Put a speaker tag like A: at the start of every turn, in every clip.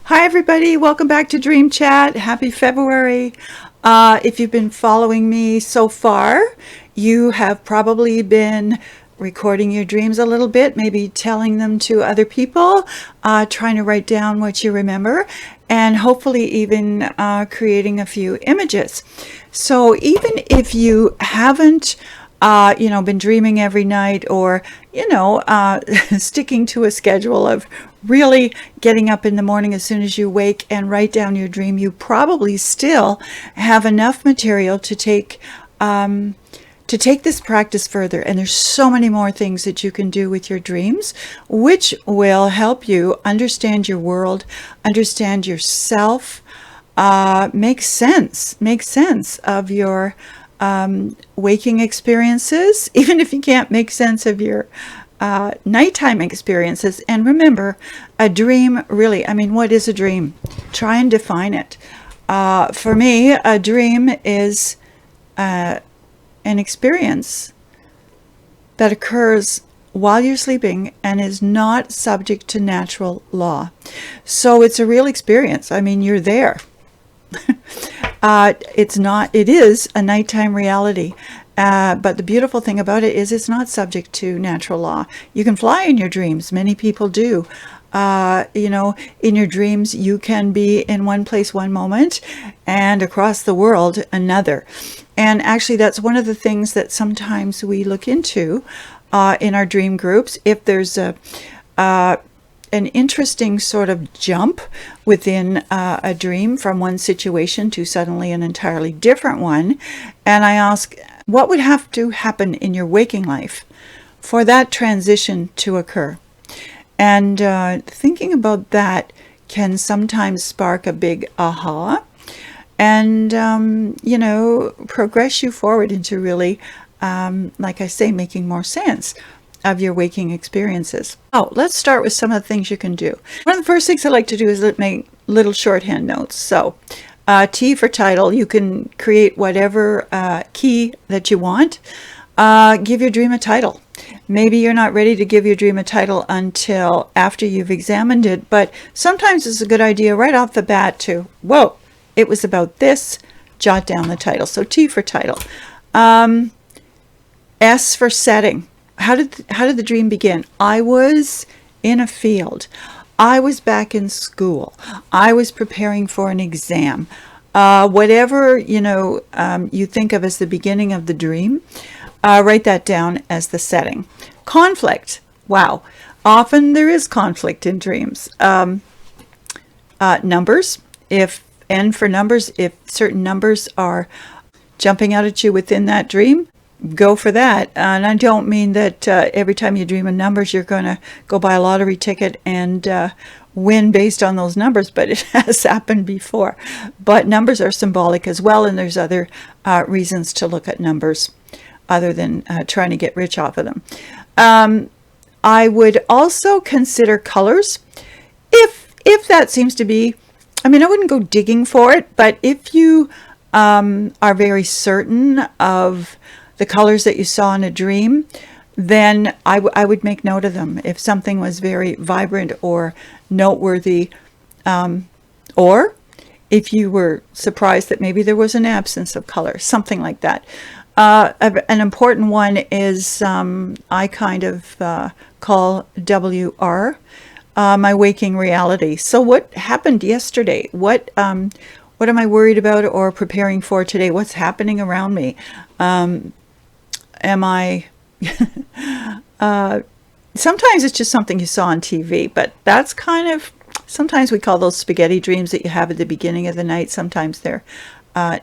A: Hi everybody, welcome back to Dream Chat. Happy February. If you've been following me so far, you have probably been recording your dreams a little bit, maybe telling them to other people, trying to write down what you remember, and hopefully even creating a few images. So even if you haven't been dreaming every night, or, sticking to a schedule of really getting up in the morning as soon as you wake and write down your dream, you probably still have enough material to take this practice further. And there's so many more things that you can do with your dreams, which will help you understand your world, understand yourself, make sense of your waking experiences, even if you can't make sense of your nighttime experiences. And remember, a dream really, what is a dream? Try and define it. For me, a dream is an experience that occurs while you're sleeping and is not subject to natural law. So it's a real experience. You're there. It is a nighttime reality. But the beautiful thing about it is it's not subject to natural law. You can fly in your dreams. Many people do. In your dreams, you can be in one place one moment and across the world another. And actually, that's one of the things that sometimes we look into in our dream groups. If there's an interesting sort of jump within a dream from one situation to suddenly an entirely different one. And I ask, what would have to happen in your waking life for that transition to occur? And thinking about that can sometimes spark a big aha and, progress you forward into really, like I say, making more sense of your waking experiences. Oh, let's start with some of the things you can do. One of the first things I like to do is make little shorthand notes. So T for title, you can create whatever key that you want. Give your dream a title. Maybe you're not ready to give your dream a title until after you've examined it, but sometimes it's a good idea right off the bat to, whoa, it was about this, jot down the title. So T for title. S for setting. How did the dream begin? I was in a field. I was back in school. I was preparing for an exam. Whatever you think of as the beginning of the dream, write that down as the setting. Conflict. Wow. Often there is conflict in dreams. Numbers. If N for numbers, if certain numbers are jumping out at you within that dream, go for that. And I don't mean that every time you dream of numbers, you're going to go buy a lottery ticket and win based on those numbers, but it has happened before. But numbers are symbolic as well, and there's other reasons to look at numbers other than trying to get rich off of them. I would also consider colors. If that seems to be, I wouldn't go digging for it, but if you are very certain of the colors that you saw in a dream, then I would make note of them. If something was very vibrant or noteworthy, or if you were surprised that maybe there was an absence of color, something like that. An important one is I kind of call WR, my waking reality. So what happened yesterday? What am I worried about or preparing for today? What's happening around me? Am I sometimes it's just something you saw on TV, but that's kind of, sometimes we call those spaghetti dreams that you have at the beginning of the night. Sometimes they're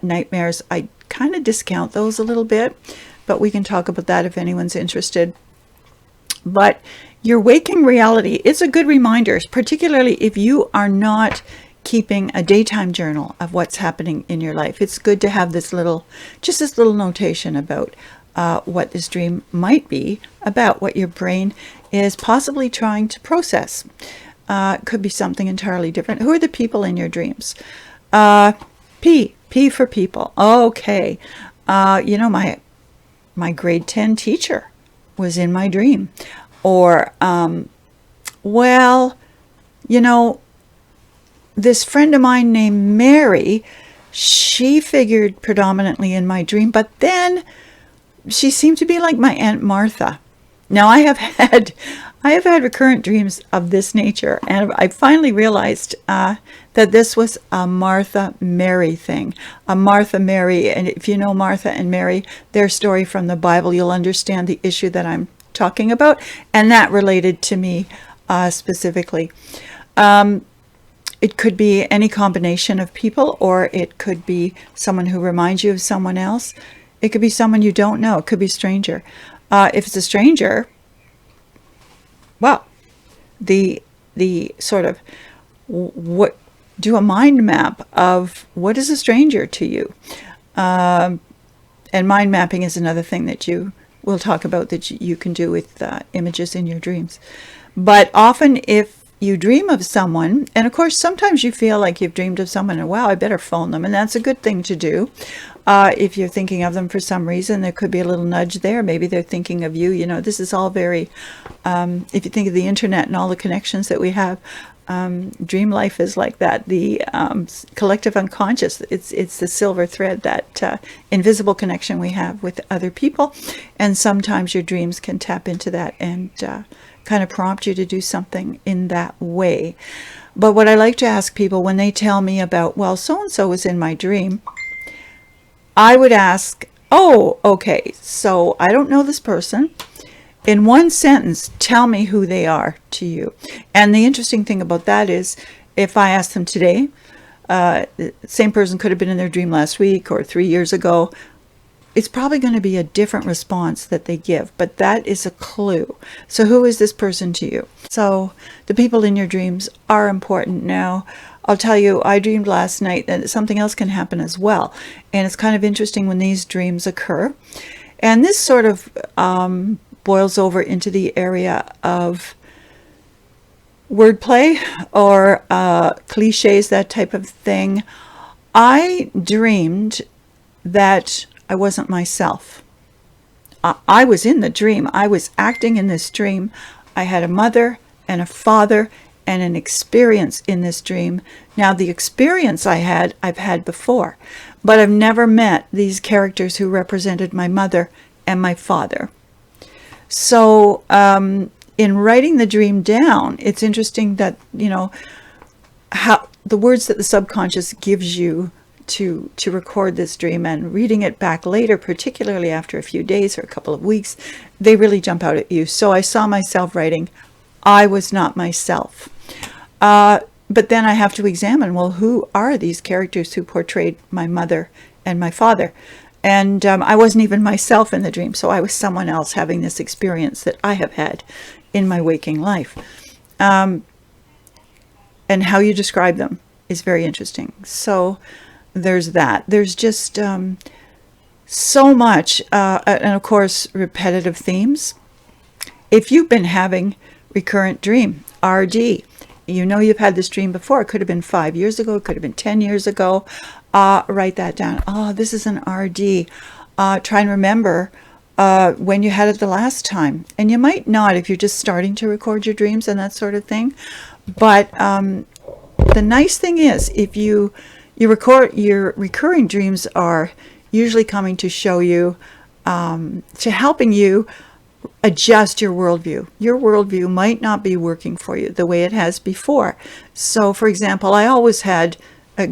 A: nightmares. I kind of discount those a little bit, but we can talk about that if anyone's interested. But your waking reality is a good reminder, particularly if you are not keeping a daytime journal of what's happening in your life. It's good to have this little notation about what this dream might be about, what your brain is possibly trying to process. Could be something entirely different. Who are the people in your dreams? P for people. Okay. My grade 10 teacher was in my dream. Or, this friend of mine named Mary, she figured predominantly in my dream, but then she seemed to be like my Aunt Martha. Now I have had recurrent dreams of this nature, and I finally realized that this was a Martha Mary thing. A Martha Mary, and if you know Martha and Mary, their story from the Bible, you'll understand the issue that I'm talking about, and that related to me specifically. It could be any combination of people, or it could be someone who reminds you of someone else. It could be someone you don't know. It could be a stranger. If it's a stranger, well, the sort of what do a mind map of what is a stranger to you, and mind mapping is another thing that we'll talk about that you can do with images in your dreams. But often, if you dream of someone, and of course sometimes you feel like you've dreamed of someone and wow, I better phone them, and that's a good thing to do. If you're thinking of them for some reason, there could be a little nudge there. Maybe they're thinking of you. This is all very, if you think of the internet and all the connections that we have, dream life is like that. The collective unconscious, it's the silver thread, that invisible connection we have with other people. And sometimes your dreams can tap into that and kind of prompt you to do something in that way. But what I like to ask people when they tell me about, well, so-and-so was in my dream, I would ask, oh, okay, so I don't know this person. In one sentence, tell me who they are to you. And the interesting thing about that is, if I ask them today, the same person could have been in their dream last week or 3 years ago, it's probably going to be a different response that they give, but that is a clue. So who is this person to you? So the people in your dreams are important. Now, I'll tell you, I dreamed last night that something else can happen as well. And it's kind of interesting when these dreams occur. And this sort of boils over into the area of wordplay or cliches, that type of thing. I dreamed that I wasn't myself. I was in the dream. I was acting in this dream. I had a mother and a father and an experience in this dream. Now, the experience I've had before, but I've never met these characters who represented my mother and my father. So in writing the dream down, it's interesting that, how the words that the subconscious gives you to record this dream, and reading it back later, particularly after a few days or a couple of weeks, they really jump out at you. So I saw myself writing, I was not myself. But then I have to examine, well, who are these characters who portrayed my mother and my father? And I wasn't even myself in the dream, so I was someone else having this experience that I have had in my waking life. And how you describe them is very interesting. So there's that. There's just so much, and of course, repetitive themes. If you've been having recurrent dream, RD, you've had this dream before. It could have been 5 years ago. It could have been 10 years ago. Write that down. Oh, this is an RD. Try and remember when you had it the last time. And you might not if you're just starting to record your dreams and that sort of thing. But the nice thing is, if you record your recurring dreams, are usually coming to show you, to helping you adjust your worldview. Your worldview might not be working for you the way it has before. So, for example, I always had,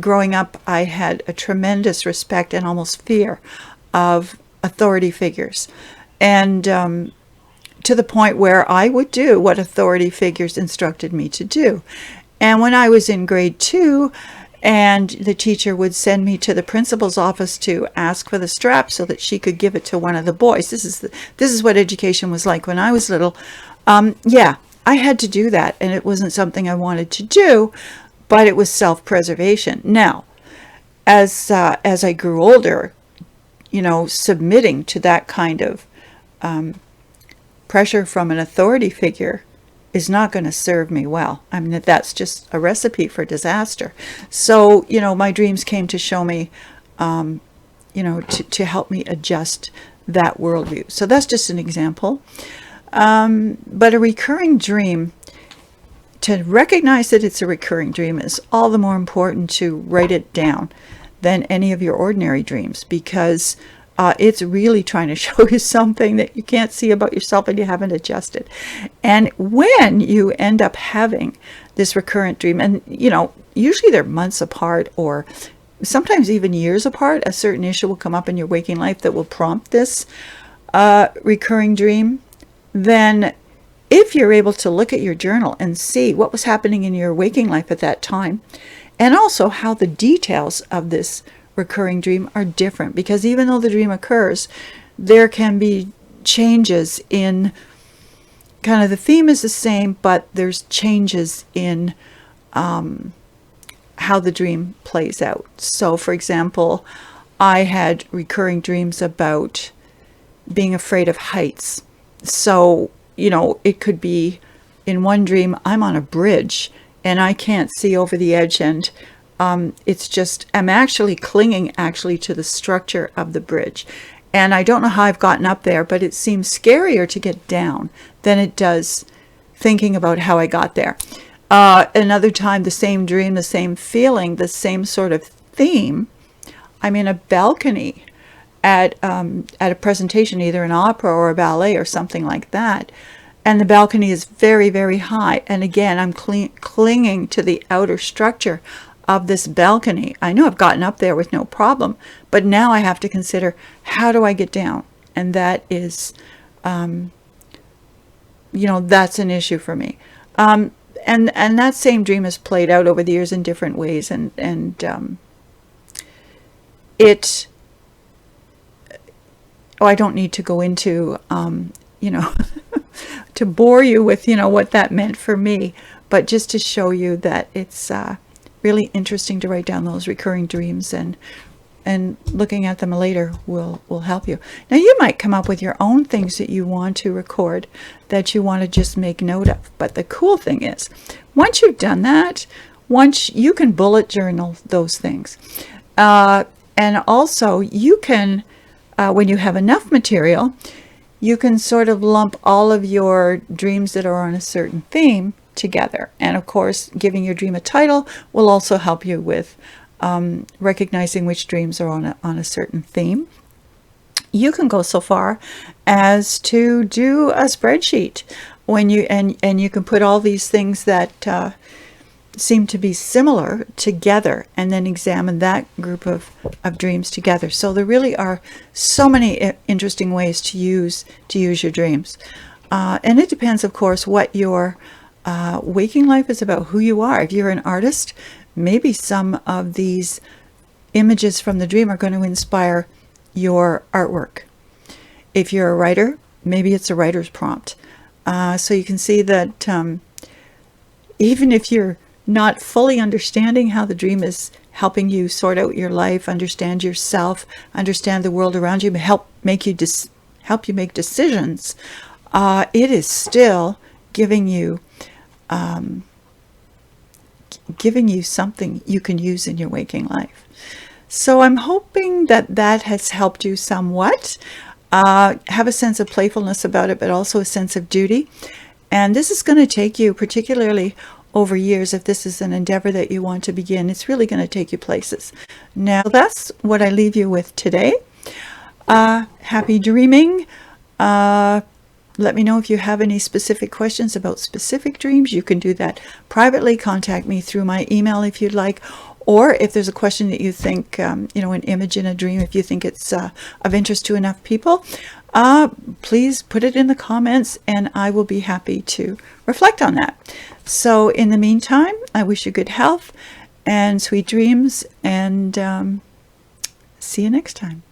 A: growing up, I had a tremendous respect and almost fear of authority figures. And to the point where I would do what authority figures instructed me to do. And when I was in grade 2, and the teacher would send me to the principal's office to ask for the strap so that she could give it to one of the boys. This is what education was like when I was little. Yeah, I had to do that, and it wasn't something I wanted to do, but it was self-preservation. Now, as I grew older, submitting to that kind of pressure from an authority figure is not going to serve me well. I mean, that's just a recipe for disaster. So, my dreams came to show me, to help me adjust that worldview. So that's just an example. But a recurring dream, to recognize that it's a recurring dream is all the more important to write it down than any of your ordinary dreams, because it's really trying to show you something that you can't see about yourself and you haven't adjusted. And when you end up having this recurrent dream, and usually they're months apart or sometimes even years apart, a certain issue will come up in your waking life that will prompt this recurring dream. Then if you're able to look at your journal and see what was happening in your waking life at that time, and also how the details of this recurring dream are different, because even though the dream occurs, there can be changes in kind of the theme is the same, but there's changes in how the dream plays out. So for example, I had recurring dreams about being afraid of heights. So it could be in one dream, I'm on a bridge and I can't see over the edge, and it's just, I'm actually clinging to the structure of the bridge. And I don't know how I've gotten up there, but it seems scarier to get down than it does thinking about how I got there. Another time, the same dream, the same feeling, the same sort of theme. I'm in a balcony at a presentation, either an opera or a ballet or something like that, and the balcony is very, very high, and again I'm clinging to the outer structure of this balcony. I know I've gotten up there with no problem, but now I have to consider, how do I get down? And that is that's an issue for me. And that same dream has played out over the years in different ways, and I don't need to go into, to bore you with, what that meant for me, but just to show you that it's really interesting to write down those recurring dreams, and looking at them later will help you. Now, you might come up with your own things that you want to record, that you want to just make note of. But the cool thing is, once you've done that, once you can bullet journal those things. And also you can, when you have enough material, you can sort of lump all of your dreams that are on a certain theme together. And of course, giving your dream a title will also help you with recognizing which dreams are on a certain theme. You can go so far as to do a spreadsheet when you and you can put all these things that seem to be similar together, and then examine that group of dreams together. So there really are so many interesting ways to use your dreams, and it depends, of course, what your waking life is about, who you are. If you're an artist, maybe some of these images from the dream are going to inspire your artwork. If you're a writer, maybe it's a writer's prompt. So you can see that even if you're not fully understanding how the dream is helping you sort out your life, understand yourself, understand the world around you, help you make decisions, it is still giving you something you can use in your waking life. So I'm hoping that has helped you somewhat. Have a sense of playfulness about it, but also a sense of duty. And this is going to take you, particularly over years, if this is an endeavor that you want to begin, it's really going to take you places. Now, that's what I leave you with today. Happy dreaming. Let me know if you have any specific questions about specific dreams. You can do that privately. Contact me through my email if you'd like. Or if there's a question that you think, an image in a dream, if you think it's of interest to enough people, please put it in the comments and I will be happy to reflect on that. So in the meantime, I wish you good health and sweet dreams, and see you next time.